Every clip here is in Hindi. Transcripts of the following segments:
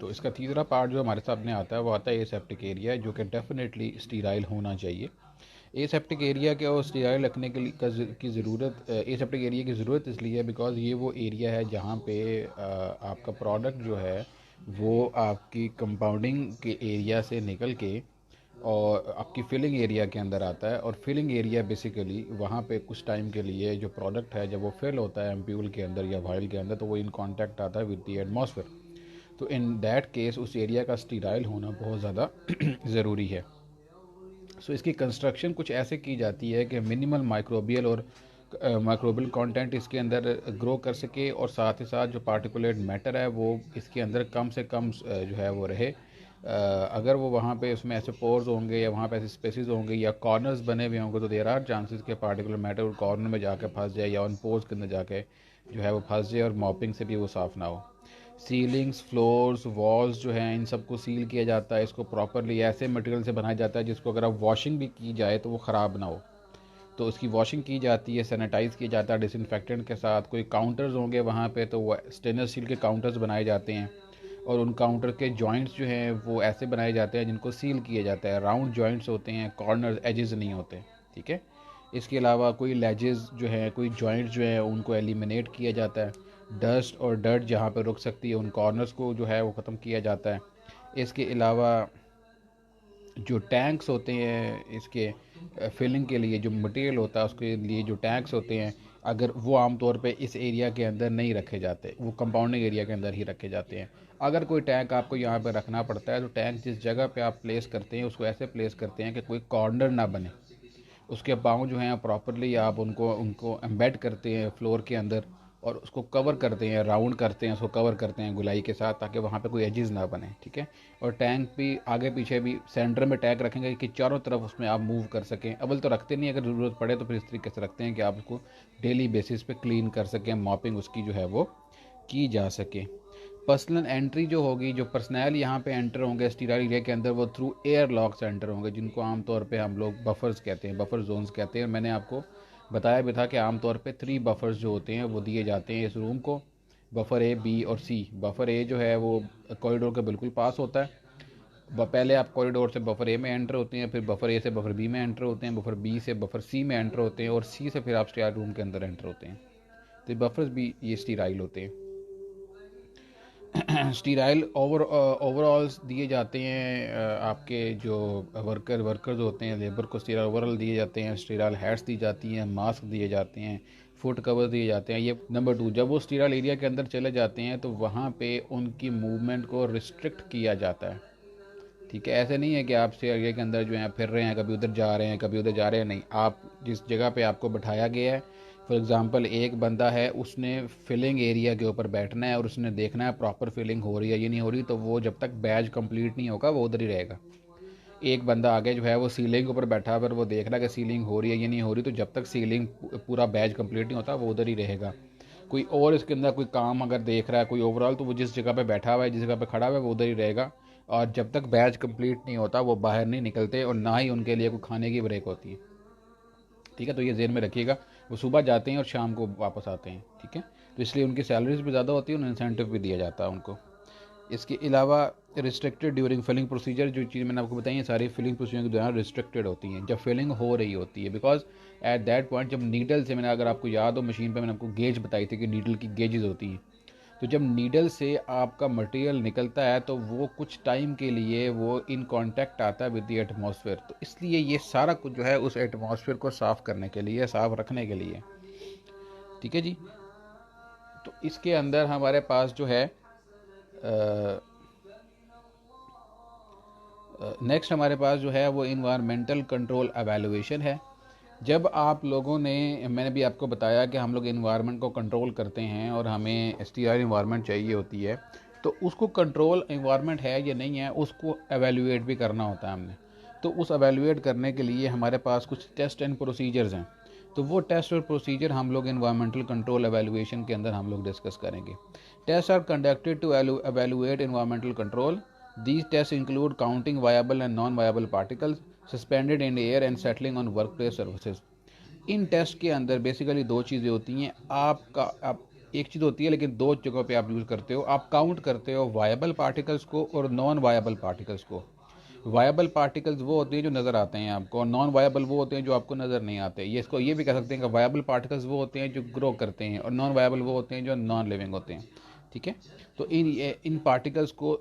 तो इसका तीसरा पार्ट जो हमारे सामने आता है वो आता है एसेप्टिक एरिया, जो कि डेफिनेटली स्टीराइल होना चाहिए। एसेप्टिक एरिया के और स्टीराइल रखने के लिए की ज़रूरत, एसेप्टिक एरिया की ज़रूरत इसलिए है बिकॉज़ ये वो एरिया है जहाँ पे आपका प्रोडक्ट जो है वो आपकी कंपाउंडिंग के एरिया से निकल के और आपकी फिलिंग एरिया के अंदर आता है। और फिलिंग एरिया बेसिकली वहाँ पे कुछ टाइम के लिए जो प्रोडक्ट है जब वो फिल होता है एम्प्यूल के अंदर या वाइल के अंदर, तो वो इन कांटेक्ट आता है विद द एटमॉस्फेयर। तो इन दैट केस उस एरिया का स्टीराइल होना बहुत ज़्यादा ज़रूरी है। सो इसकी कंस्ट्रक्शन कुछ ऐसे की जाती है कि मिनिमल माइक्रोबियल और माइक्रोबियल कंटेंट इसके अंदर ग्रो कर सके, और साथ ही साथ जो पार्टिकुलेट मैटर है वो इसके अंदर कम से कम जो है वो रहे। अगर वो वहाँ पे उसमें ऐसे पोर्स होंगे या वहाँ पे ऐसे स्पेसिस होंगे या कॉर्नर्स बने हुए होंगे, तो देर आर चांसेस के पार्टिकुलर मैटर कॉर्नर में जाके फंस जाए या उन पोर्स के अंदर जाके जो है वो फंस जाए और मॉपिंग से भी वो साफ़ ना हो। सीलिंग्स, फ्लोर्स, वॉल्स जो हैं इन सबको सील किया जाता है। इसको प्रॉपरली ऐसे मटेरियल से बनाया जाता है जिसको अगर आप वॉशिंग भी की जाए तो वो ख़राब ना हो। तो उसकी वॉशिंग की जाती है, सैनिटाइज़ किया जाता है डिसइंफेक्टेंट के साथ। कोई काउंटर्स होंगे वहाँ पे तो वो स्टेनलेस स्टील के काउंटर्स बनाए जाते हैं, और उन काउंटर के जॉइंट्स जो हैं वो ऐसे बनाए जाते हैं जिनको सील किया जाता है। राउंड जॉइंट्स होते हैं, कॉर्नर एजेस नहीं होते। ठीक है। इसके अलावा कोई लेजेस जो हैं, कोई जॉइंट्स जो हैं उनको एलिमिनेट किया जाता है। डस्ट और डर्ट जहाँ पर रुक सकती है उन कॉर्नर्स को जो है वो ख़त्म किया जाता है। इसके अलावा जो टैंक्स होते हैं इसके फिलिंग के लिए जो मटेरियल होता है उसके लिए जो टैंक्स होते हैं, अगर वो आमतौर पे इस एरिया के अंदर नहीं रखे जाते, वो कंपाउंडिंग एरिया के अंदर ही रखे जाते हैं। अगर कोई टैंक आपको यहाँ पे रखना पड़ता है तो टैंक जिस जगह पे आप प्लेस करते हैं उसको ऐसे प्लेस करते हैं कि कोई कॉर्नर ना बने। उसके पाँव जो हैं प्रॉपरली आप उनको उनको एम्बेड करते हैं फ्लोर के अंदर, और उसको कवर करते हैं, राउंड करते हैं, उसको कवर करते हैं गुलाई के साथ ताकि वहाँ पे कोई एजेस ना बने। ठीक है। और टैंक भी आगे पीछे भी सेंटर में टैंक रखेंगे कि चारों तरफ उसमें आप मूव कर सकें। अव्वल तो रखते नहीं, अगर ज़रूरत पड़े तो फिर इस तरीके से रखते हैं कि आप उसको डेली बेसिस पे क्लीन कर सकें, मॉपिंग उसकी जो है वो की जा सके। पर्सनल एंट्री जो होगी, जो पर्सनल यहाँ पे एंटर होंगे स्टीराइल एरिया के अंदर, वो थ्रू एयर लॉक्स एंटर होंगे, जिनको आमतौर पे हम लोग बफर्स कहते हैं, बफर जोन्स कहते हैं। मैंने आपको बताया भी था कि आमतौर पे 3 बफर्स जो होते हैं वो दिए जाते हैं इस रूम को, बफर ए, बी और सी। बफर ए जो है वो कॉरिडोर के बिल्कुल पास होता है। पहले आप कॉरिडोर से बफर ए में एंटर होते हैं, फिर बफर ए से बफर बी में एंटर होते हैं, बफर बी से बफर सी में एंटर होते हैं, और सी से फिर आप स्टीराइल रूम के अंदर एंटर होते हैं। तो बफर्स भी ये स्टीराइल होते हैं। स्टीराइल ओवरऑल्स दिए जाते हैं आपके जो वर्कर्स होते हैं, लेबर को स्टीराइल ओवरऑल दिए जाते हैं। स्टीराइल हैट्स दी जाती हैं, मास्क दिए जाते हैं, फुट कवर दिए जाते हैं। ये नंबर 2, जब वो स्टीराइल एरिया के अंदर चले जाते हैं तो वहाँ पे उनकी मूवमेंट को रिस्ट्रिक्ट किया जाता है। ठीक है। ऐसे नहीं है कि आप स्टीराइल एरिया के अंदर जो है फिर रहे हैं, कभी उधर जा रहे हैं कभी उधर जा रहे हैं, नहीं। आप जिस जगह पे आपको बैठाया गया है, फॉर एग्ज़ाम्पल एक बंदा है, उसने फिलिंग एरिया के ऊपर बैठना है और उसने देखना है प्रॉपर फिलिंग हो रही है ये नहीं हो रही, तो वो जब तक बैच कंप्लीट नहीं होगा वो उधर ही रहेगा। एक बंदा आगे जो है वो सीलिंग के ऊपर बैठा पर वो देख रहा है कि सीलिंग हो रही है ये नहीं हो रही, तो जब तक सीलिंग पूरा बैच कंप्लीट नहीं होता वो उधर ही रहेगा। कोई और इसके अंदर कोई काम अगर देख रहा है कोई ओवरऑल, तो वो जिस जगह पे बैठा हुआ है, जिस जगह पे खड़ा हुआ है, वो उधर ही रहेगा। और जब तक बैच कंप्लीट नहीं होता वो बाहर नहीं निकलते, और ना ही उनके लिए कोई खाने की ब्रेक होती है। ठीक है। तो ये जेहन में रखिएगा, वो सुबह जाते हैं और शाम को वापस आते हैं। ठीक है। तो इसलिए उनकी सैलरीज भी ज़्यादा होती है, उन्हें इंसेंटिव भी दिया जाता है उनको। इसके अलावा रिस्ट्रिक्टेड ड्यूरिंग फिलिंग प्रोसीजर, जो चीज़ मैंने आपको बताई है सारी फिलिंग प्रोसीजर के दौरान रिस्ट्रिक्टेड होती हैं जब फिलिंग हो रही होती है। बिकॉज एट दैट पॉइंट जब नीडल से, मैंने अगर आपको याद हो मशीन पे मैंने आपको गेज बताई थी कि नीडल की गेजेस होती हैं, तो जब नीडल से आपका मटेरियल निकलता है तो वो कुछ टाइम के लिए वो इन कांटेक्ट आता है विद द एटमॉस्फेयर। तो इसलिए ये सारा कुछ जो है उस एटमॉस्फेयर को साफ़ करने के लिए, साफ़ रखने के लिए। ठीक है जी। तो इसके अंदर हमारे पास जो है नेक्स्ट हमारे पास जो है वो इन्वायरमेंटल कंट्रोल एवेलुएशन है। जब आप लोगों ने, मैंने भी आपको बताया कि हम लोग इन्वायरमेंट को कंट्रोल करते हैं और हमें एसटीआर इन्वायरमेंट चाहिए होती है, तो उसको कंट्रोल इन्वायरमेंट है या नहीं है उसको एवेलुएट भी करना होता है हमने। तो उस एवेलुएट करने के लिए हमारे पास कुछ टेस्ट एंड प्रोसीजर्स हैं। तो वो टेस्ट और प्रोसीजर हम लोग इन्वायरमेंटल कंट्रोल एवेलुएशन के अंदर हम लोग डिस्कस करेंगे। Test are conducted to evaluate environmental control. These tests include counting viable and non-viable particles suspended in air and settling on workplace surfaces. इन टेस्ट के अंदर बेसिकली दो चीज़ें होती हैं। एक चीज़ होती है, लेकिन दो जगहों पे आप यूज़ करते हो। आप काउंट करते हो वायबल पार्टिकल्स को और नॉन वायबल पार्टिकल्स को। वायबल पार्टिकल्स वो होते हैं जो नज़र आते हैं आपको, और नॉन वायबल वो होते हैं जो आपको नज़र नहीं आते। ये भी कह सकते हैं कि वायबल पार्टिकल्स वो होते हैं जो ग्रो करते हैं, और नॉन वायबल वो होते हैं जो नॉन लिविंग होते हैं। ठीक है, तो इन पार्टिकल्स को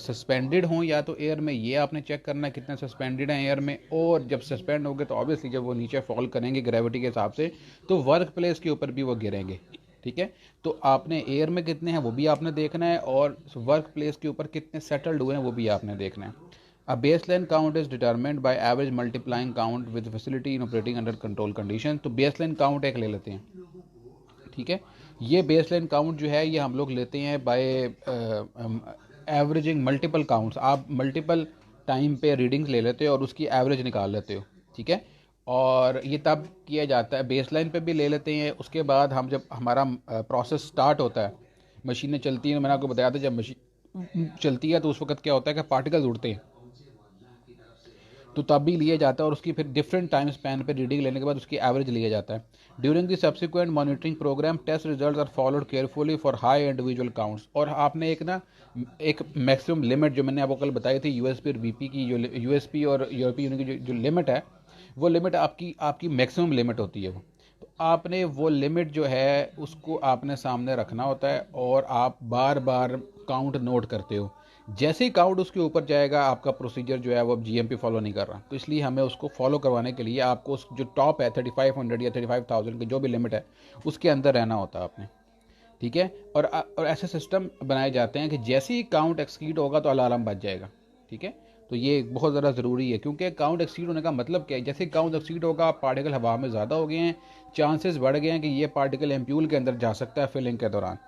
सस्पेंडेड हों या तो एयर में, ये आपने चेक करना है कितने सस्पेंडेड हैं एयर में। और जब सस्पेंड हो गए तो ऑब्वियसली जब वो नीचे फॉल करेंगे ग्रेविटी के हिसाब से, तो वर्क प्लेस के ऊपर भी वो गिरेंगे। ठीक है, तो आपने एयर में कितने हैं वो भी आपने देखना है, और वर्क प्लेस के ऊपर कितने सेटल्ड हुए हैं वो भी आपने देखना है। A baseline count is determined by average multiplying count with facility in operating under control condition. तो बेसलाइन काउंट एक ले लेते हैं। ठीक है, ये बेसलाइन काउंट जो है ये हम लोग लेते हैं बाय एवरेजिंग मल्टीपल काउंट्स। आप मल्टीपल टाइम पे रीडिंग्स ले लेते हो और उसकी एवरेज निकाल लेते हो। ठीक है, और ये तब किया जाता है, बेसलाइन पे भी ले लेते हैं। उसके बाद हम जब हमारा प्रोसेस स्टार्ट होता है, मशीनें चलती हैं, मैंने आपको बताया था जब मशीन चलती है तो उस वक्त क्या होता है कि पार्टिकल्स उड़ते हैं, तो तब भी लिया जाता है, और उसकी फिर डिफरेंट टाइम स्पैन पे रीडिंग लेने के बाद उसकी एवरेज लिया जाता है। During the subsequent monitoring programme test results are followed carefully for high individual counts. और आपने एक मैक्सिमम लिमिट जो मैंने आपको कल बताई थी यूएसपी और वीपी की, जो यूएसपी और यूरोपीय यूनियन की जो लिमिट है, वो लिमिट आपकी मैक्सिमम लिमिट होती है वो। तो आपने वो लिमिट जो है उसको आपने सामने रखना होता है, और आप बार बार काउंट नोट करते हो। जैसे ही काउंट उसके ऊपर जाएगा आपका प्रोसीजर जो है वो अब जीएमपी फॉलो नहीं कर रहा, तो इसलिए हमें उसको फॉलो करवाने के लिए आपको उस जो टॉप है 3500 या 35,000 की जो भी लिमिट है उसके अंदर रहना होता है आपने। ठीक है, और ऐसे सिस्टम बनाए जाते हैं कि जैसे ही काउंट एक्सीड होगा तो अलार्म बज जाएगा। ठीक है, तो ये बहुत ज़्यादा ज़रूरी है, क्योंकि काउंट एक्सीड होने का मतलब क्या है, जैसे काउंट एक्सीड होगा पार्टिकल हवा में ज़्यादा हो गए हैं, चांसेस बढ़ गए हैं कि ये पार्टिकल एम्प्यूल के अंदर जा सकता है फिलिंग के दौरान।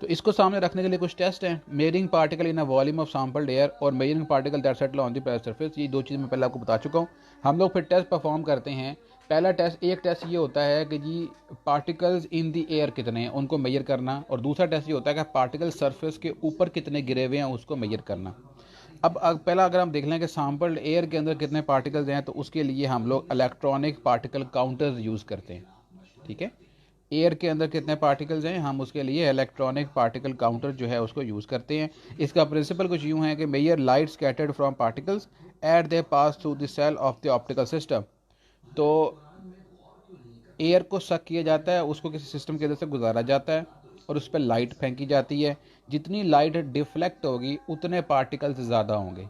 तो इसको सामने रखने के लिए कुछ टेस्ट हैं। Measuring particle in a volume of sampled air और measuring particle that settle on the pressure surface. ये दो चीज़ मैं पहले आपको बता चुका हूँ। हम लोग फिर टेस्ट परफॉर्म करते हैं। पहला टेस्ट, एक टेस्ट ये होता है कि जी पार्टिकल्स इन द एयर कितने हैं उनको मेजर करना, और दूसरा टेस्ट ये होता है कि पार्टिकल सरफेस के ऊपर कितने गिरे हुए हैं उसको मेजर करना। अब पहला अगर हम देख लें कि सैंपल्ड एयर के अंदर कितने पार्टिकल्स हैं, तो उसके लिए हम लोग इलेक्ट्रॉनिक पार्टिकल काउंटर्स यूज़ करते हैं। ठीक है, एयर के अंदर कितने पार्टिकल्स हैं, हम उसके लिए इलेक्ट्रॉनिक पार्टिकल काउंटर जो है उसको यूज़ करते हैं। इसका प्रिंसिपल कुछ यूँ है कि measure light scattered from particles at they pass through the cell of the optical system. तो एयर को सक किया जाता है, उसको किसी सिस्टम के अंदर से गुजारा जाता है, और उस पर लाइट फेंकी जाती है। जितनी लाइट डिफ्लेक्ट होगी उतने पार्टिकल्स ज़्यादा होंगे।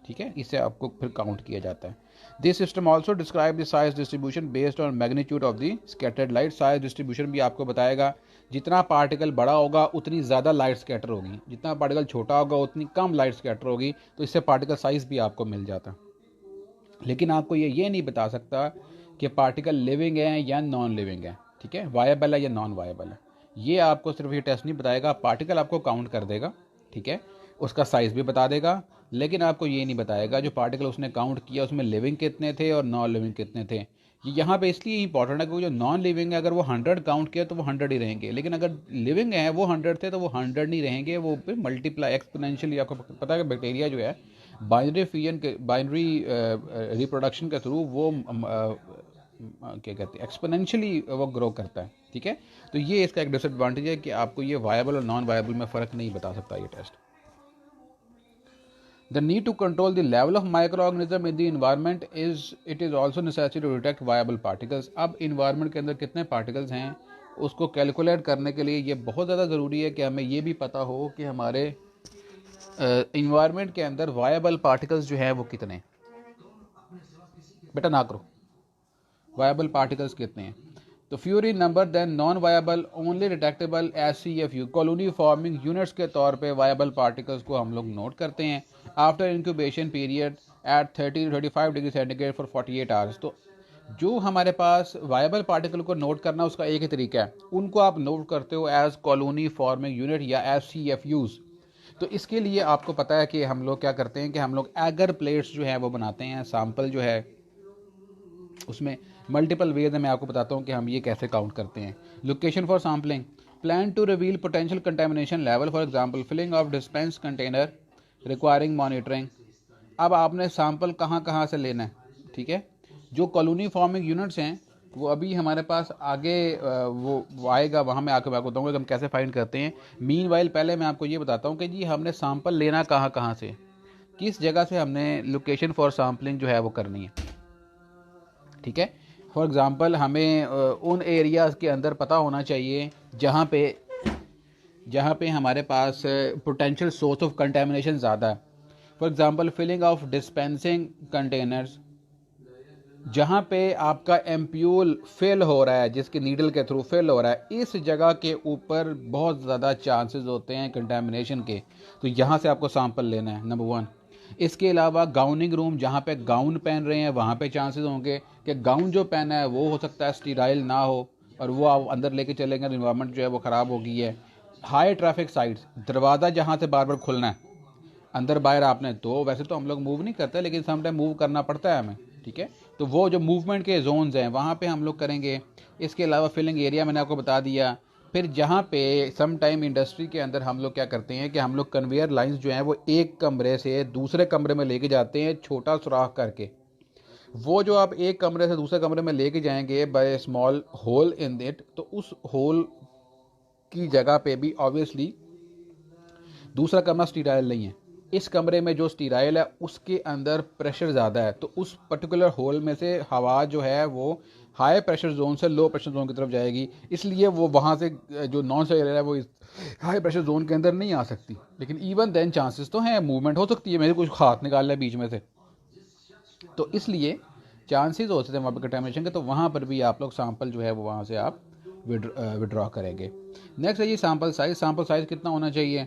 ठीक है, इसे आपको फिर काउंट किया जाता है। This system also describe the size distribution based on magnitude of the scattered light. Size distribution भी आपको बताएगा, जितना पार्टिकल बड़ा होगा उतनी ज़्यादा लाइट स्कैटर होगी, जितना पार्टिकल छोटा होगा उतनी कम लाइट स्कैटर होगी। तो इससे पार्टिकल साइज भी आपको मिल जाता है। लेकिन आपको ये नहीं बता सकता कि पार्टिकल लिविंग है या नॉन लिविंग है। ठीक है, वायबल है या नॉन वायबल है, ये आपको सिर्फ ये टेस्ट नहीं बताएगा। पार्टिकल आपको काउंट कर देगा, ठीक है, उसका साइज़ भी बता देगा, लेकिन आपको ये नहीं बताएगा जो पार्टिकल उसने काउंट किया उसमें लिविंग कितने थे और नॉन लिविंग कितने थे। ये यहाँ पे इसलिए इंपॉर्टेंट है क्योंकि जो नॉन लिविंग है अगर वो 100 काउंट किया तो वो 100 ही रहेंगे, लेकिन अगर लिविंग है वो 100 थे तो वो 100 नहीं रहेंगे, वो फिर मल्टीप्लाई एक्सपोनेंशियली। आपको पता है कि बैक्टीरिया जो है बाइनरी फ्यूजन के, बाइनरी रिप्रोडक्शन के थ्रू वो क्या कहते हैं एक्सपोनेंशियली वो ग्रो करता है। ठीक है, तो ये इसका एक डिसएडवांटेज है कि आपको ये वायबल और नॉन वायबल में फ़र्क नहीं बता सकता ये test. The need to control the level of microorganism in the environment is also necessary to detect viable particles। अब environment के अंदर कितने particles हैं उसको कैलकुलेट करने के लिए ये बहुत ज़्यादा ज़रूरी है कि हमें ये भी पता हो कि हमारे environment के अंदर viable particles जो हैं वो कितने हैं। बेटा ना करो, viable particles कितने हैं, तो fewer in number than non viable only detectable SCFU colony forming units के तौर पे viable particles को हम लोग नोट करते हैं after incubation period at 30 to 35 degree centigrade for 48 hours. तो जो हमारे पास वायबल पार्टिकल को नोट करना उसका एक ही तरीका है, उनको आप नोट करते हो एज कॉलोनी फॉर्मिंग यूनिट या SCFUs। तो इसके लिए आपको पता है कि हम लोग क्या करते हैं कि हम लोग एगर प्लेट्स जो है वो बनाते हैं। सैंपल जो है उसमें मल्टीपल वेज है, मैं आपको बताता हूँ कि हम ये कैसे काउंट करते हैं। Location for sampling, plan to reveal potential contamination level, for example filling of dispense container requiring monitoring. अब आपने सैंपल कहाँ कहाँ से लेना है, ठीक है, जो कॉलोनी फॉर्मिंग यूनिट्स हैं वो अभी हमारे पास आगे वो आएगा, वहाँ मैं आपको बताऊँगा कि हम कैसे फाइंड करते हैं। मीनवाइल पहले मैं आपको ये बताता हूँ कि जी हमने सैंपल लेना कहाँ कहाँ से, किस जगह से हमने लोकेशन फॉर सैम्पलिंग जो है वो करनी है। ठीक है, फॉर एग्ज़ाम्पल हमें उन एरियाज़ के अंदर पता होना चाहिए जहाँ पे हमारे पास पोटेंशियल सोर्स ऑफ कंटेमिनेशन ज़्यादा है। For example filling of dispensing containers, जहाँ पे आपका एम्प्यूल फिल हो रहा है, जिसके नीडल के थ्रू फिल हो रहा है, इस जगह के ऊपर बहुत ज़्यादा चांसेस होते हैं कंटेमिनेशन के, तो यहाँ से आपको सैंपल लेना है, नंबर 1। इसके अलावा गाउनिंग रूम, जहाँ पे गाउन पहन रहे हैं, वहाँ पे चांसेस होंगे कि गाउन जो पहना है वो हो सकता है स्टीराइल ना हो, और वो आप अंदर लेके चलेंगे, इन्वायरमेंट जो है वो ख़राब हो गई है। हाई ट्रैफिक साइट्स, दरवाज़ा जहाँ से बार बार खुलना है अंदर बाहर आपने, तो वैसे तो हम लोग मूव नहीं करते, लेकिन समटाइम मूव करना पड़ता है हमें। ठीक है, तो वो जो मूवमेंट के जोन्स हैं वहाँ पे हम लोग करेंगे। इसके अलावा फिलिंग एरिया मैंने आपको बता दिया। फिर जहाँ पे सम टाइम इंडस्ट्री के अंदर हम लोग क्या करते हैं कि हम लोग कन्वेयर लाइंस जो हैं वो एक कमरे से दूसरे कमरे में लेके जाते हैं छोटा सुराख करके। वो जो आप एक कमरे से दूसरे कमरे में लेके जाएंगे by small hole in it, तो उस होल की जगह पे भी ऑब्वियसली दूसरा कमरा स्टीराइल नहीं है। इस कमरे में जो स्टीराइल है उसके अंदर प्रेशर ज़्यादा है, तो उस पर्टिकुलर होल में से हवा जो है वो हाई प्रेशर जोन से लो प्रेशर जोन की तरफ जाएगी, इसलिए वो वहाँ से जो नॉन स्टीराइल है वो इस हाई प्रेशर जोन के अंदर नहीं आ सकती। लेकिन इवन देन चांसेस तो हैं, मूवमेंट हो सकती है, मेरे कुछ हाथ निकाल लिया बीच में से, तो इसलिए चांसेस हो सकते हैं वहाँ पर कंटेमिनेशन के, तो वहाँ पर भी आप लोग सैंपल जो है वो वहाँ से आप विड्रॉ करेंगे। नेक्स्ट है ये सैंपल साइज। सैंपल साइज कितना होना चाहिए?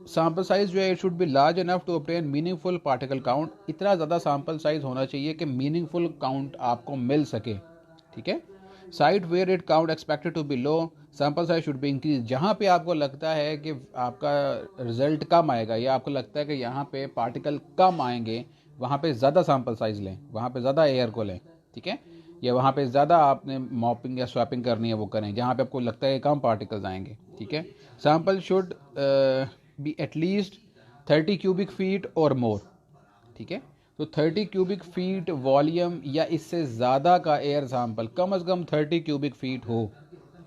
सैंपल साइज जो है it should be large enough to obtain meaningful particle count. इतना ज़्यादा सैंपल साइज होना चाहिए कि मीनिंगफुल काउंट आपको मिल सके। ठीक है, site where it count expected to be low, sample size should be increase. जहाँ पे आपको लगता है कि आपका रिजल्ट कम आएगा या आपको लगता है कि यहाँ पे पार्टिकल कम आएंगे, वहाँ पे ज़्यादा सैंपल साइज लें, वहाँ पे ज़्यादा एयर को लें। ठीक है, या वहाँ पे ज़्यादा आपने मॉपिंग या स्वैपिंग करनी है वो करें जहाँ पे आपको लगता है कम पार्टिकल्स आएंगे। ठीक है, sample should be at least 30 cubic feet और मोर। ठीक है, तो 30 क्यूबिक फीट वॉल्यूम या इससे ज़्यादा का एयर सैंपल, कम से कम 30 क्यूबिक फीट हो।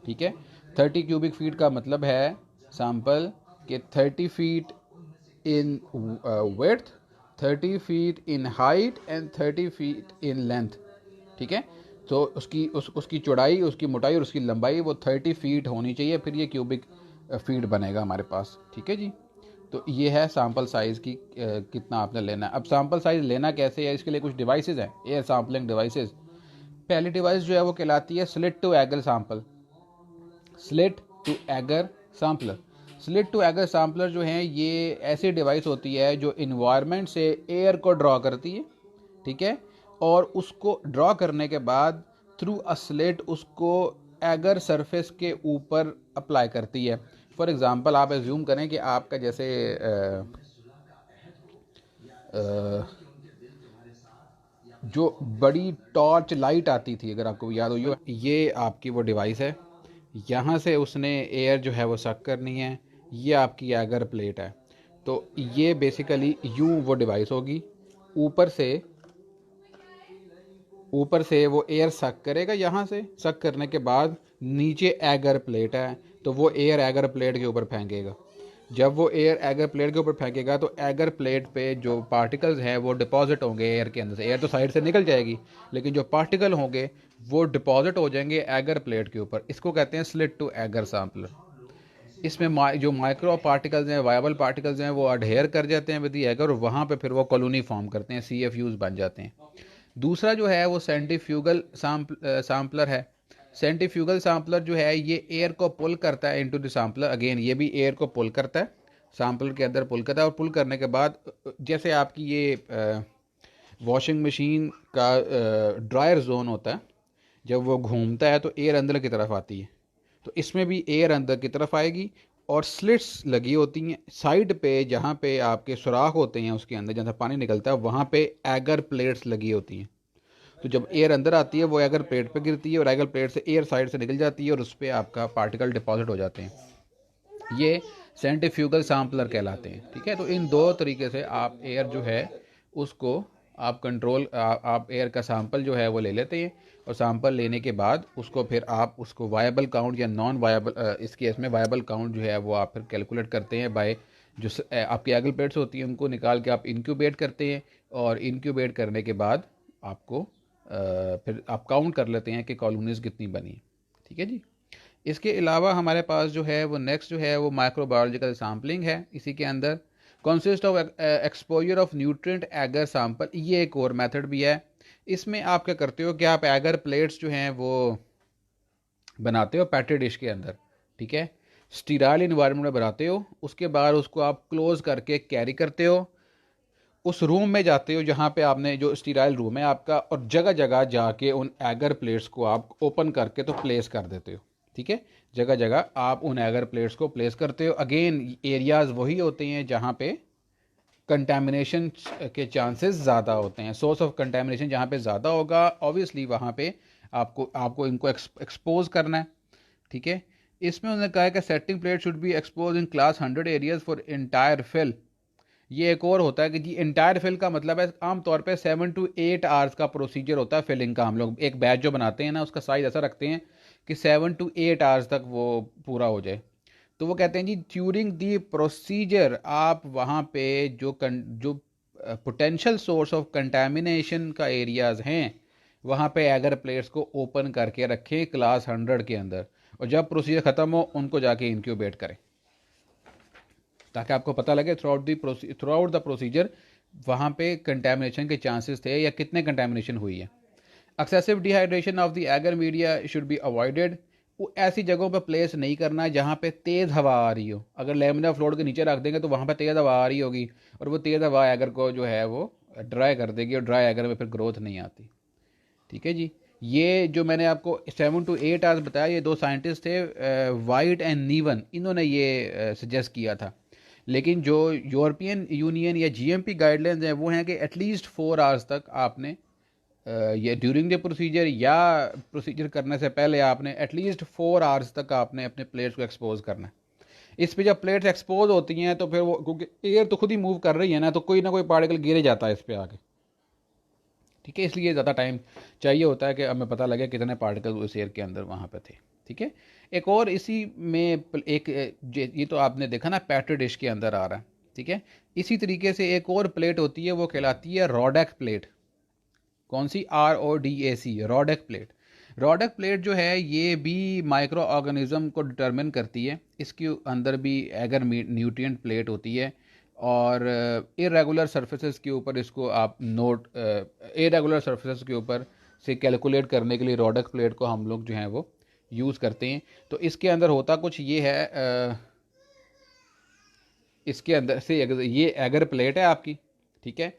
ठीक है, 30 क्यूबिक फीट का मतलब है सैंपल के 30 feet in width, 30 feet in height and 30 feet in length. ठीक है, तो उसकी चौड़ाई, उसकी मोटाई और उसकी लंबाई वो 30 फीट होनी चाहिए, फिर ये क्यूबिक फीट बनेगा हमारे पास। ठीक है जी, तो ये है सैंपल साइज़ की कितना आपने लेना है। अब सैंपल साइज़ लेना कैसे है, इसके लिए कुछ डिवाइसेस हैं, एयर सैम्पलिंग डिवाइसेस। पहली डिवाइस जो है वो कहलाती है slit to agar sample. Slit to agar sampler. Slit to agar sampler जो है ये ऐसी डिवाइस होती है जो इन्वायरमेंट से एयर को ड्रॉ करती है। ठीक है, और उसको ड्रॉ करने के बाद थ्रू अ स्लिट उसको एगर सरफेस के ऊपर अप्लाई करती है। फॉर एग्ज़ाम्पल आप एज्यूम करें कि आपका जैसे जो बड़ी टॉर्च लाइट आती थी, अगर आपको याद हो, ये आपकी वो डिवाइस है। यहाँ से उसने एयर जो है वो सक करनी है, ये आपकी एगर प्लेट है। तो ये बेसिकली यूँ वो डिवाइस होगी, ऊपर से वो एयर सक करेगा, यहाँ से सक करने के बाद नीचे एगर प्लेट है, तो वो एयर एगर प्लेट के ऊपर फेंकेगा। जब वो एयर एगर प्लेट के ऊपर फेंकेगा तो एगर प्लेट पे जो पार्टिकल्स हैं वो डिपॉजिट होंगे एयर के अंदर से। एयर तो साइड से निकल जाएगी, लेकिन जो पार्टिकल होंगे वो डिपॉजिट हो जाएंगे एगर प्लेट के ऊपर। इसको कहते हैं स्लिट टू एगर सैम्पलर। इसमें जो माइक्रो पार्टिकल्स हैं, वायबल पार्टिकल्स हैं, वो अडहेयर कर जाते हैं विद द एगर, और वहाँ पे फिर वो कॉलोनी फॉर्म करते हैं, CFUs बन जाते हैं। दूसरा जो है वो सेंट्रीफ्यूगल सैम्पलर है। सेंट्रीफ्यूगल सैम्पलर जो है ये एयर को पुल करता है इनटू द सैम्पलर। अगेन ये भी एयर को पुल करता है, सैम्पलर के अंदर पुल करता है, और पुल करने के बाद जैसे आपकी ये वॉशिंग मशीन का ड्रायर जोन होता है, जब वो घूमता है तो एयर अंदर की तरफ आती है, तो इसमें भी एयर अंदर की तरफ आएगी, और स्लिट्स लगी होती हैं साइड पे, जहाँ पे आपके सुराख होते हैं उसके अंदर जहाँ से पानी निकलता है, वहाँ पे एगर प्लेट्स लगी होती हैं। तो जब एयर अंदर आती है वो एगर प्लेट पे गिरती है, और एगर प्लेट से एयर साइड से निकल जाती है, और उस पर आपका पार्टिकल डिपॉजिट हो जाते हैं। ये सेंट्रीफ्यूगल सैम्पलर कहलाते हैं। ठीक है, तो इन दो तरीके से आप एयर जो है उसको आप आप एयर का सैंपल जो है वो ले लेते हैं, और सैंपल लेने के बाद उसको फिर आप उसको वायबल काउंट या नॉन वायबल, इस केस में वायबल काउंट जो है वो आप फिर कैलकुलेट करते हैं बाय जो आपकी एगल प्लेट्स होती हैं उनको निकाल के आप इंक्यूबेट करते हैं, और इंक्यूबेट करने के बाद आपको फिर आप काउंट कर लेते हैं कि कॉलोनीज कितनी बनी है। ठीक है जी। इसके अलावा हमारे पास जो है वो नेक्स्ट जो है वो माइक्रोबायोलॉजिकल सैम्पलिंग है। इसी के अंदर consist of exposure of nutrient agar sample, ये एक और मेथड भी है। इसमें आप क्या करते हो कि आप एगर प्लेट्स जो हैं वो बनाते हो पैटे डिश के अंदर, ठीक है, स्टीराइल इन्वायरमेंट में बनाते हो, उसके बाद उसको आप क्लोज करके कैरी करते हो, उस रूम में जाते हो जहाँ पे आपने जो स्टीराइल रूम है आपका, और जगह जगह जाके उन एगर प्लेट्स को आप ओपन करके तो प्लेस कर देते हो। ठीक है, जगह जगह आप उन एगर प्लेट्स को प्लेस करते हो। अगेन एरियाज़ वही होते हैं जहाँ पे कंटेमिनेशन के चांसेस ज़्यादा होते हैं। सोर्स ऑफ कंटेमिनेशन जहाँ पे ज़्यादा होगा ऑब्वियसली वहाँ पे आपको आपको इनको एक्सपोज करना है। ठीक है, इसमें उन्होंने कहा है कि setting plate should be expose in class 100 areas for entire fill. ये एक और होता है कि जी इंटायर फिल का मतलब है आमतौर पे 7 to 8 आवर्स का प्रोसीजर होता है फिलिंग का। हम लोग एक बैच जो बनाते हैं ना उसका साइज ऐसा रखते हैं कि 7 to 8 आवर्स तक वो पूरा हो जाए। तो वो कहते हैं जी ड्यूरिंग दी प्रोसीजर आप वहाँ पे जो पोटेंशियल सोर्स ऑफ कंटेमिनेशन का एरियाज हैं वहाँ पे एगर प्लेट्स को ओपन करके रखें क्लास 100 के अंदर, और जब प्रोसीजर ख़त्म हो उनको जाके इंक्यूबेट करें, ताकि आपको पता लगे थ्रू आउट द प्रोसीजर वहाँ पे कंटेमिनेशन के चांसेस थे या कितने कंटेमिनेशन हुई है। Excessive dehydration of the agar media should be avoided. वो ऐसी जगहों पर प्लेस नहीं करना है जहाँ पे तेज़ हवा आ रही हो। अगर लेमिना फ्लोर के नीचे रख देंगे तो वहाँ पे तेज़ हवा आ रही होगी, और वो तेज़ हवा एगर को जो है वो ड्राई कर देगी, और ड्राई एगर में फिर ग्रोथ नहीं आती। ठीक है जी। ये जो मैंने आपको 7 to 8 आवर्स बताया, ये दो साइंटिस्ट थे वाइट एंड नीवन, इन्होंने ये सजेस्ट किया था। लेकिन जो यूरोपियन यूनियन या जीएमपी गाइडलाइंस हैं वो हैं कि एटलीस्ट 4 आवर्स तक आपने ये ड्यूरिंग द प्रोसीजर या प्रोसीजर करने से पहले आपने एटलीस्ट 4 आवर्स तक आपने अपने प्लेट्स को एक्सपोज करना है। इस पे जब प्लेट्स एक्सपोज होती हैं तो फिर वो क्योंकि एयर तो खुद ही मूव कर रही है ना कोई पार्टिकल गिरे जाता है इस पे आके। ठीक है, इसलिए ज़्यादा टाइम चाहिए होता है कि हमें पता लगे कितने पार्टिकल उस एयर के अंदर वहाँ पे थे। ठीक है, एक और इसी में एक ये तो आपने देखा ना पैट्री डिश के अंदर आ रहा है। ठीक है, इसी तरीके से एक और प्लेट होती है वो कहलाती है रॉडेक प्लेट। कौन सी? RODAC, RODAC plate. RODAC plate जो है ये भी माइक्रो ऑर्गेनिज्म को डिटरमिन करती है। इसके अंदर भी एगर न्यूट्रिएंट प्लेट होती है, और इरेगुलर सरफेसेस के ऊपर इसको आप नोट इरेगुलर सरफेसेस के ऊपर से कैलकुलेट करने के लिए रॉडेक प्लेट को हम लोग जो है वो यूज़ करते हैं। तो इसके अंदर होता कुछ ये है, इसके अंदर से ये एगर प्लेट है आपकी। ठीक है,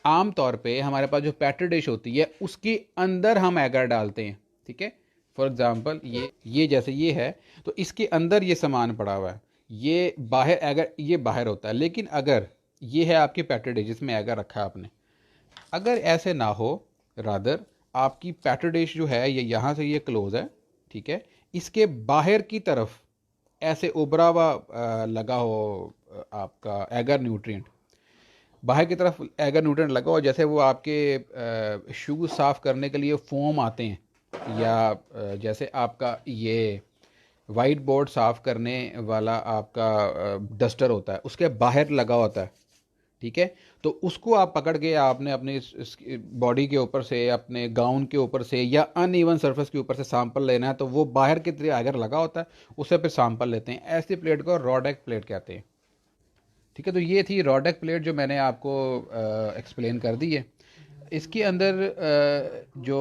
आम तौर पे हमारे पास जो पैट्री डिश होती है उसके अंदर हम एगर डालते हैं। ठीक है, फॉर एग्जांपल ये जैसे ये है तो इसके अंदर ये सामान पड़ा हुआ है, ये बाहर एगर ये बाहर होता है। लेकिन अगर ये है आपकी पैट्री डिश जिसमें एगर रखा है आपने, अगर ऐसे ना हो, रादर आपकी पैट्री डिश जो है ये यहाँ से ये क्लोज है, ठीक है, इसके बाहर की तरफ ऐसे उभरा हुआ लगा हो आपका एगर न्यूट्रिएंट, बाहर की तरफ एगर न्यूट्रिएंट लगा हो, जैसे वो आपके शूज़ साफ़ करने के लिए फोम आते हैं, या जैसे आपका ये वाइट बोर्ड साफ़ करने वाला आपका डस्टर होता है उसके बाहर लगा होता है। ठीक है, तो उसको आप पकड़ के आपने अपने बॉडी के ऊपर से, अपने गाउन के ऊपर से, या अनइवन सरफेस के ऊपर से सैंपल लेना है तो वो बाहर की तरफ अगर लगा होता है उससे फिर सैंपल लेते हैं। ऐसी प्लेट को रॉडेक प्लेट कहते हैं। ठीक है, तो ये थी रॉडेक प्लेट जो मैंने आपको एक्सप्लेन कर दी है। इसके अंदर जो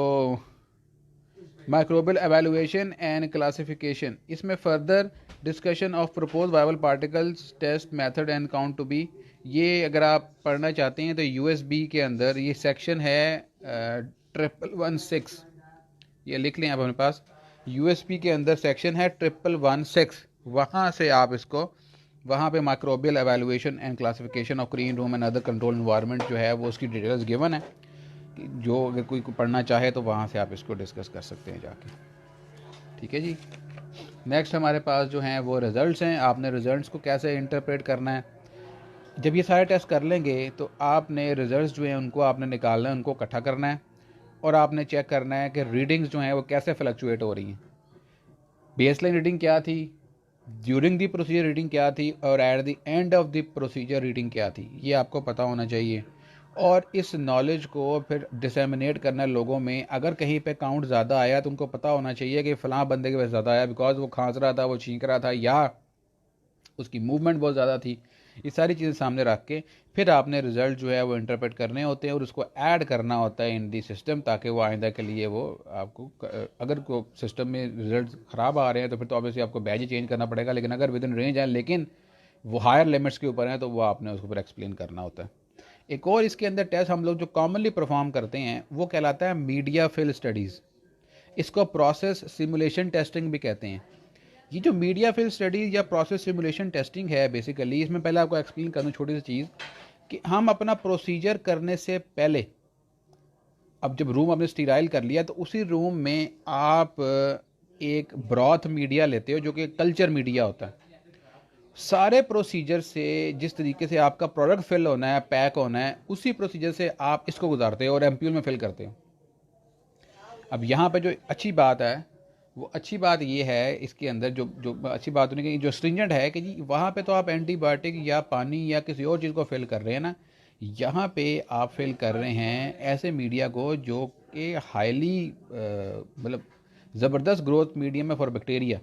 माइक्रोबियल एवेलुएशन एंड क्लासिफिकेशन, इसमें further discussion of propose viable particles test method and count to be, ये अगर आप पढ़ना चाहते हैं तो USB के अंदर ये सेक्शन है 1116, ये लिख लें आप अपने पास। USB के अंदर सेक्शन है 1116, वहाँ से आप इसको वहाँ पे microbial evaluation and classification of clean room and other control environment जो है वो उसकी डिटेल्स गिवन है। जो अगर कोई पढ़ना चाहे तो वहाँ से आप इसको डिस्कस कर सकते हैं जाके। ठीक है जी। नेक्स्ट हमारे पास जो हैं वो रिज़ल्ट्स हैं। आपने रिज़ल्ट्स को कैसे इंटरप्रेट करना है, जब ये सारे टेस्ट कर लेंगे तो आपने रिजल्ट्स जो हैं उनको आपने निकालना है, उनको इकट्ठा करना है और आपने चेक करना है कि रीडिंग्स जो हैं वो कैसे फ्लक्चुएट हो रही हैं। बेसलाइन रीडिंग क्या थी, ड्यूरिंग द प्रोसीजर रीडिंग क्या थी और at the end of the procedure reading क्या थी, ये आपको पता होना चाहिए। और इस नॉलेज को फिर डिसेमिनेट करना है लोगों में। अगर कहीं पे काउंट ज़्यादा आया तो उनको पता होना चाहिए कि फ़लाँ बंदे के पास ज़्यादा आया बिकॉज वो खांस रहा था, वो छींक रहा था, या उसकी मूवमेंट बहुत ज़्यादा थी। ये सारी चीज़ें सामने रख के फिर आपने रिज़ल्ट जो है वो इंटरप्रेट करने होते हैं और उसको ऐड करना होता है इन दी सिस्टम, ताकि वो आइंदा के लिए वो आपको अगर को सिस्टम में रिजल्ट ख़राब आ रहे हैं तो फिर तो ऑब्वियसली आपको बैच ही चेंज करना पड़ेगा। लेकिन अगर विद इन रेंज है लेकिन वो हायर लिमिट्स के ऊपर हैं तो वो आपने उसको फिर एक्सप्लेन करना होता है। एक और इसके अंदर टेस्ट हम लोग जो कॉमनली परफॉर्म करते हैं वो कहलाता है मीडिया फिल स्टडीज़। इसको प्रोसेस सिमुलेशन टेस्टिंग भी कहते हैं। ये जो मीडिया फिल स्टडीज़ या प्रोसेस सिमुलेशन टेस्टिंग है बेसिकली, इसमें पहले आपको एक्सप्लेन करूँ छोटी सी चीज़ कि हम अपना प्रोसीजर करने से पहले, अब जब रूम आपने स्टीराइल कर लिया तो उसी रूम में आप एक ब्रॉथ मीडिया लेते हो जो कि कल्चर मीडिया होता है। सारे प्रोसीजर से जिस तरीके से आपका प्रोडक्ट फिल होना है, पैक होना है, उसी प्रोसीजर से आप इसको गुजारते हो और एम्प्यूल में फिल करते हो। अब यहाँ पे जो अच्छी बात है वो अच्छी बात ये है इसके अंदर जो जो अच्छी बात होने की जो स्ट्रिंजेंट है कि जी वहाँ पे तो आप एंटीबायोटिक या पानी या किसी और चीज़ को फिल कर रहे हैं ना, यहाँ पे आप फिल कर रहे हैं ऐसे मीडिया को जो कि हाईली मतलब ज़बरदस्त ग्रोथ मीडियम है फॉर बैक्टीरिया।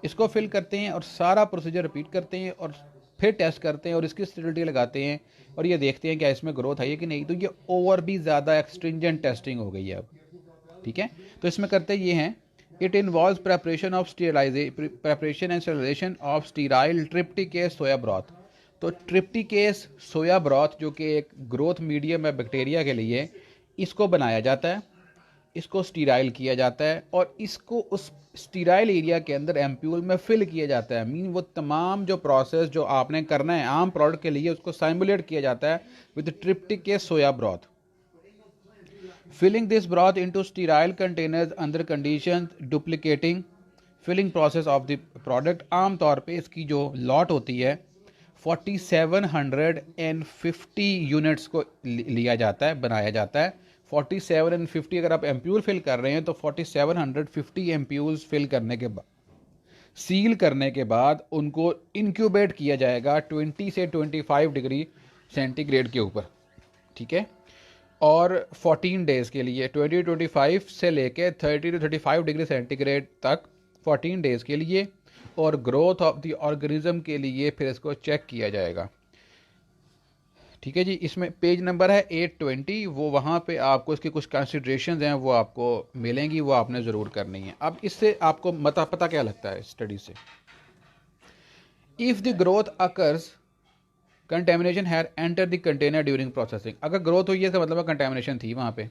इसको फिल करते हैं और सारा प्रोसीजर रिपीट करते हैं और फिर टेस्ट करते हैं और इसकी स्टेबिलिटी लगाते हैं और ये देखते हैं क्या इसमें ग्रोथ है कि नहीं। तो ये ओवर भी ज़्यादा एक्सट्रिंजेंट टेस्टिंग हो गई है अब, ठीक है। तो इसमें करते ये हैं, it involves preparation and sterilisation of sterile trypticase soy broth. तो ट्रिप्टिकेस सोया ब्रॉथ जो कि एक ग्रोथ मीडियम है बैक्टीरिया के लिए, इसको बनाया जाता है, इसको स्टीराइल किया जाता है और इसको उस स्टीराइल एरिया के अंदर एम्प्यूल में फिल किया जाता है। मीन वो तमाम जो प्रोसेस जो आपने करना है आम प्रोडक्ट के लिए उसको साइमुलेट किया जाता है with trypticase soy broth. Filling this broth into sterile containers under conditions duplicating filling process of the product। आम तौर पे इसकी जो लॉट होती है 4750 यूनिट्स को लिया जाता है, बनाया जाता है। 4750 अगर आप एम्प्यूल फिल कर रहे हैं तो 4750 एम्प्यूल्स फिल करने के बाद, सील करने के बाद उनको इंक्यूबेट किया जाएगा 20 से 25 डिग्री सेंटीग्रेड के ऊपर, ठीक है। और 14 डेज़ के लिए 20-25 से लेके 30-35 डिग्री सेंटीग्रेड तक 14 डेज़ के लिए, और ग्रोथ ऑफ द ऑर्गेनिज्म के लिए फिर इसको चेक किया जाएगा, ठीक है जी। इसमें पेज नंबर है 820, वो वहाँ पे आपको इसकी कुछ कंसिडरेशंस हैं वो आपको मिलेंगी, वो आपने ज़रूर करनी है। अब इससे आपको पता क्या लगता है स्टडी से, if the growth occurs contamination had enter the container during processing. अगर ग्रोथ हुई है तो मतलब कंटेमिनेशन थी वहाँ पे।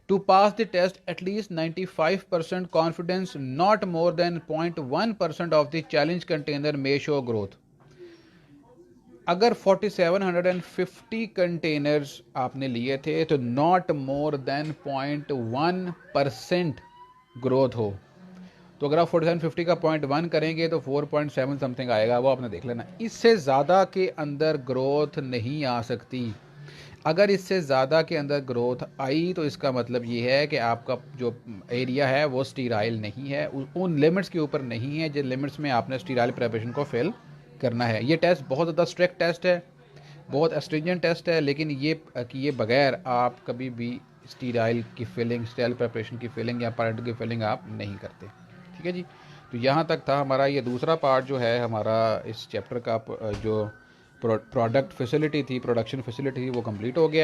To pass the test at least 95% confidence not more than 0.1% of the challenge container may show growth. अगर 4750 कंटेनर्स आपने लिए थे तो नॉट मोर देन 0.1% ग्रोथ हो, तो अगर आप 4750 का 0.1 करेंगे तो 4.7 समथिंग आएगा, वो आपने देख लेना। इससे ज़्यादा के अंदर ग्रोथ नहीं आ सकती। अगर इससे ज़्यादा के अंदर ग्रोथ आई तो इसका मतलब ये है कि आपका जो एरिया है वो स्टीराइल नहीं है, उन लिमिट्स के ऊपर नहीं है जिन लिमिट्स में आपने स्टीराइल प्रिपरेशन को फिल करना है। ये टेस्ट बहुत ज़्यादा स्ट्रिक्ट टेस्ट है, बहुत एस्ट्रिंजेंट टेस्ट है, लेकिन ये बगैर आप कभी भी स्टीराइल की फिलिंग, स्टीराइल प्रिपरेशन की फिलिंग या पार्ट की फिलिंग आप नहीं करते, ठीक है जी। तो यहाँ तक था हमारा ये दूसरा पार्ट जो है हमारा इस चैप्टर का, जो प्रोडक्ट फैसिलिटी थी, प्रोडक्शन फैसिलिटी थी, वो कंप्लीट हो गया।